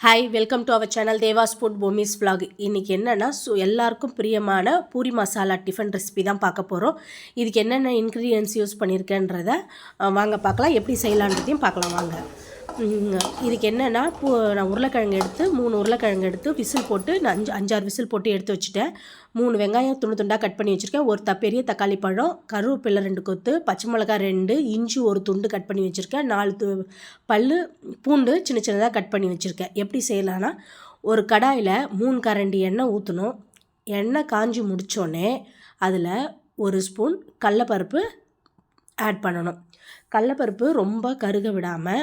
Hi, welcome to our channel Devas food Bhoomis vlog. இன்றைக்கி என்னென்னா எல்லாருக்கும் பிரியமான பூரி மசாலா டிஃபன் ரெசிபி தான் பார்க்க போகிறோம். இதுக்கு என்னென்ன இன்க்ரீடியன்ஸ் யூஸ் பண்ணியிருக்கேன்றதை வாங்க பார்க்கலாம். எப்படி செய்யலான்றதையும் பார்க்கலாம் வாங்க. இதுக்கு என்னென்னா நான் உருளைக்கிழங்கு எடுத்து 3 உருளைக்கிழங்கு எடுத்து விசில் போட்டு நான் 5-6 விசில் போட்டு எடுத்து வச்சுட்டேன். 3 வெங்காயம் துண்டாக கட் பண்ணி வச்சுருக்கேன். ஒரு பெரிய தக்காளி பழம், கருவேப்பிலை 2 கொத்து, பச்சை மிளகாய் 2, இஞ்சி 1 துண்டு கட் பண்ணி வச்சுருக்கேன். 4 பல் பூண்டு சின்னதாக கட் பண்ணி வச்சுருக்கேன். எப்படி செய்யலான்னா, ஒரு கடாயில் 3 கரண்டி எண்ணெய் ஊற்றணும். எண்ணெய் காஞ்சி முடித்தோடனே அதில் 1 ஸ்பூன் கடலப்பருப்பு ஆட் பண்ணணும். கடலப்பருப்பு ரொம்ப கருக விடாமல்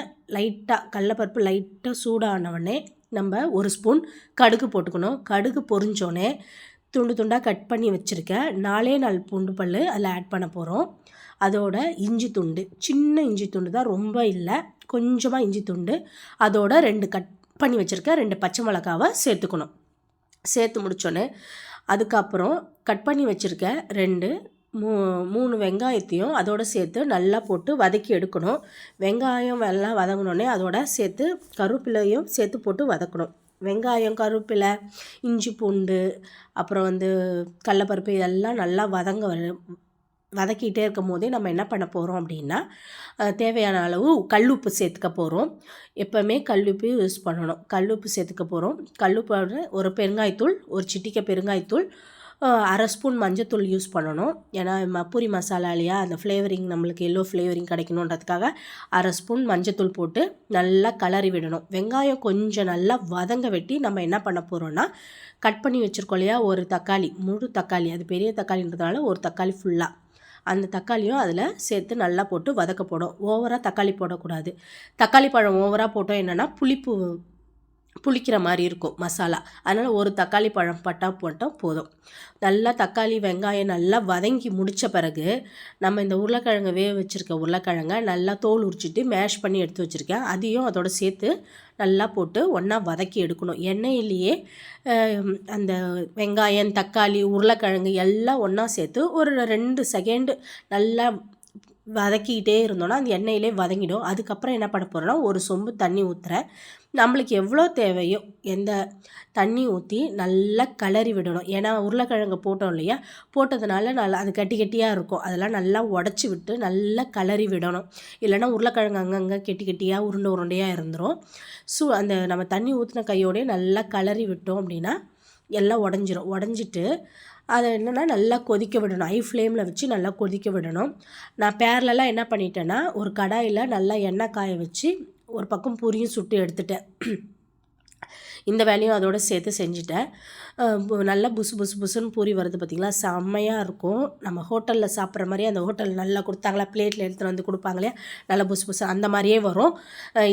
கடலப்பருப்பு லைட்டாக சூடானவொடனே நம்ம 1 ஸ்பூன் கடுகு போட்டுக்கணும். கடுகு பொரிஞ்சோடனே துண்டாக கட் பண்ணி வச்சுருக்கேன் 4 பூண்டு பல் அதில் ஆட் பண்ண போகிறோம். அதோட இஞ்சி துண்டு, சின்ன இஞ்சி துண்டு தான், ரொம்ப இல்லை, கொஞ்சமாக இஞ்சி துண்டு. அதோட 2 கட் பண்ணி வச்சுருக்கேன் 2 பச்சை மிளகாவை சேர்த்துக்கணும். சேர்த்து முடித்தோடனே அதுக்கப்புறம் கட் பண்ணி வச்சுருக்கேன் 3 வெங்காயத்தையும் அதோடு சேர்த்து நல்லா போட்டு வதக்கி எடுக்கணும். வெங்காயம் எல்லாம் வதங்கினோடனே அதோட சேர்த்து கருவேப்பிலையும் சேர்த்து போட்டு வதக்கணும். வெங்காயம், கருவேப்பிலை, இஞ்சி பூண்டு, அப்புறம் கடலப்பருப்பு இதெல்லாம் நல்லா வதக்கிட்டே இருக்கும் போதே நம்ம என்ன பண்ண போகிறோம் அப்படின்னா, தேவையான அளவு கல்லுப்பு சேர்த்துக்க போகிறோம். எப்போவுமே கல்லுப்பு யூஸ் பண்ணணும். கல்லுப்பு சேர்த்துக்க போகிறோம். கல்லுப்பு ஒரு பெருங்காயத்தூள், ஒரு சிட்டிக்கை பெருங்காயத்தூள், 1/2 ஸ்பூன் மஞ்சத்தூள் யூஸ் பண்ணணும். ஏன்னா பூரி மசாலா இல்லையா, அந்த ஃப்ளேவரிங் நம்மளுக்கு எல்லோ ஃப்ளேவரிங் கிடைக்கணுன்றதுக்காக 1/2 ஸ்பூன் மஞ்சத்தூள் போட்டு நல்லா கலரி விடணும். வெங்காயம் கொஞ்சம் நல்லா வதங்க வெட்டி நம்ம என்ன பண்ண போகிறோன்னா, கட் பண்ணி வச்சுருக்கோம் இல்லையா, ஒரு தக்காளி, முழு தக்காளி, அது பெரிய தக்காளின்றதுனால ஒரு தக்காளி ஃபுல்லாக, அந்த தக்காளியும் அதில் சேர்த்து நல்லா போட்டு வதக்க போடும். ஓவராக தக்காளி போடக்கூடாது. தக்காளி பழம் ஓவராக போட்டோம் என்னென்னா புளிக்கிற மாதிரி இருக்கும் மசாலா. அதனால் ஒரு தக்காளி பழம் போட்டால் போதும். நல்லா தக்காளி வெங்காயம் நல்லா வதங்கி முடித்த பிறகு நம்ம இந்த உருளைக்கிழங்கு வேக வச்சுருக்க உருளைக்கிழங்கை நல்லா தோல் உரிச்சிட்டு மேஷ் பண்ணி எடுத்து வச்சுருக்கேன். அதையும் அதோடு சேர்த்து நல்லா போட்டு ஒன்றா வதக்கி எடுக்கணும். எண்ணெயிலேயே அந்த வெங்காயம், தக்காளி, உருளைக்கிழங்கு எல்லாம் ஒன்றா சேர்த்து ஒரு 2 செகண்டு நல்லா வதக்கிக்கிட்டே இருந்தோன்னா அந்த எண்ணெயிலே வதங்கிடும். அதுக்கப்புறம் என்ன பண்ண போகிறோன்னா, ஒரு சொம்பு தண்ணி ஊற்றுறேன். நம்மளுக்கு எவ்வளோ தேவையோ எந்த தண்ணி ஊற்றி நல்லா கிளறி விடணும். ஏன்னா உருளைக்கிழங்கு போட்டோம் இல்லையா, போட்டதுனால நல்லா அது கட்டியாக இருக்கும். அதெல்லாம் நல்லா உடச்சி விட்டு நல்லா கிளறி விடணும். இல்லைன்னா உருளைக்கிழங்கு அங்கங்கே கெட்டியாக உருண்டையாக இருந்துடும். அந்த நம்ம தண்ணி ஊற்றின கையோடய நல்லா கிளறி விட்டோம் அப்படின்னா எல்லாம் உடஞ்சிட்டு அதை என்னென்னா நல்லா கொதிக்க விடணும். ஹை ஃப்ளேமில் வச்சு நல்லா கொதிக்க விடணும். நான் பேரலெலாம் என்ன பண்ணிட்டேன்னா, ஒரு கடாயில் நல்லா எண்ணெய் காய வச்சு ஒரு பக்கம் பூரியும் சுட்டு எடுத்துட்டேன். இந்த வேலையும் அதோடு சேர்த்து செஞ்சுட்டேன். நல்லா புசுன்னு பூரி வருது பார்த்திங்களா, செம்மையாக இருக்கும். நம்ம ஹோட்டலில் சாப்பிட்ற மாதிரியே, அந்த ஹோட்டலில் நல்லா கொடுத்தாங்களா, பிளேட்டில் எடுத்துகிட்டு வந்து கொடுப்பாங்களே, நல்லா புசு அந்த மாதிரியே வரும்.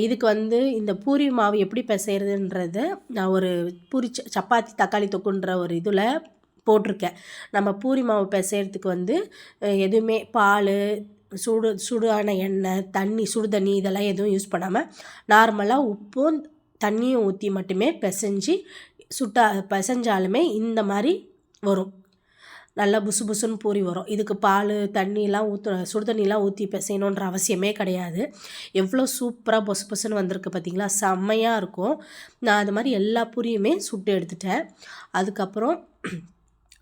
இதுக்கு இந்த பூரி மாவு எப்படி பிசைறதுன்றது நான் ஒரு பூரி சப்பாத்தி தக்காளி தொக்குன்ற ஒரு இதில் போட்டிருக்கேன். நம்ம பூரி மாவு பிசைறதுக்கு எதுவுமே பால், சுடான எண்ணெய், சுடு தண்ணி இதெல்லாம் எதுவும் யூஸ் பண்ணாமல் நார்மலாக உப்பும் தண்ணியும் ஊற்றி மட்டுமே பிசைஞ்சாலுமே இந்த மாதிரி வரும். நல்லா புசுன்னு பூரி வரும். இதுக்கு பால், தண்ணிலாம் சுடு தண்ணிலாம் ஊற்றி பிசையணுன்ற அவசியமே கிடையாது. எவ்வளோ சூப்பராக புசுன்னு வந்திருக்கு பார்த்திங்களா, செம்மையாக இருக்கும். நான் அது மாதிரி எல்லா பூரியுமே சுட்டு எடுத்துட்டேன். அதுக்கப்புறம்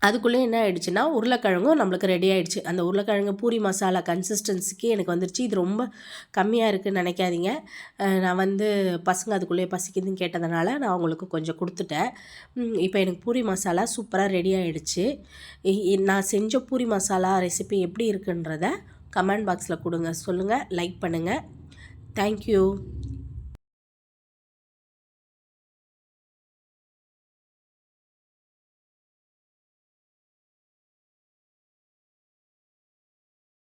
அதுக்குள்ளே என்ன ஆகிடுச்சுன்னா, உருளைக்கிழங்கும் நம்மளுக்கு ரெடி ஆகிடுச்சு. அந்த உருளைக்கிழங்கு பூரி மசாலா கன்சிஸ்டன்சிக்கு எனக்கு வந்துடுச்சு. இது ரொம்ப கம்மியாக இருக்குதுன்னு நினைக்காதீங்க. நான் பசங்க அதுக்குள்ளே பசிக்குதுன்னு கேட்டதுனால நான் அவங்களுக்கு கொஞ்சம் கொடுத்துட்டேன். இப்போ எனக்கு பூரி மசாலா சூப்பராக ரெடி ஆகிடுச்சு. நான் செஞ்ச பூரி மசாலா ரெசிபி எப்படி இருக்குன்றத கமெண்ட் பாக்ஸில் சொல்லுங்கள், லைக் பண்ணுங்கள். தேங்க்யூ.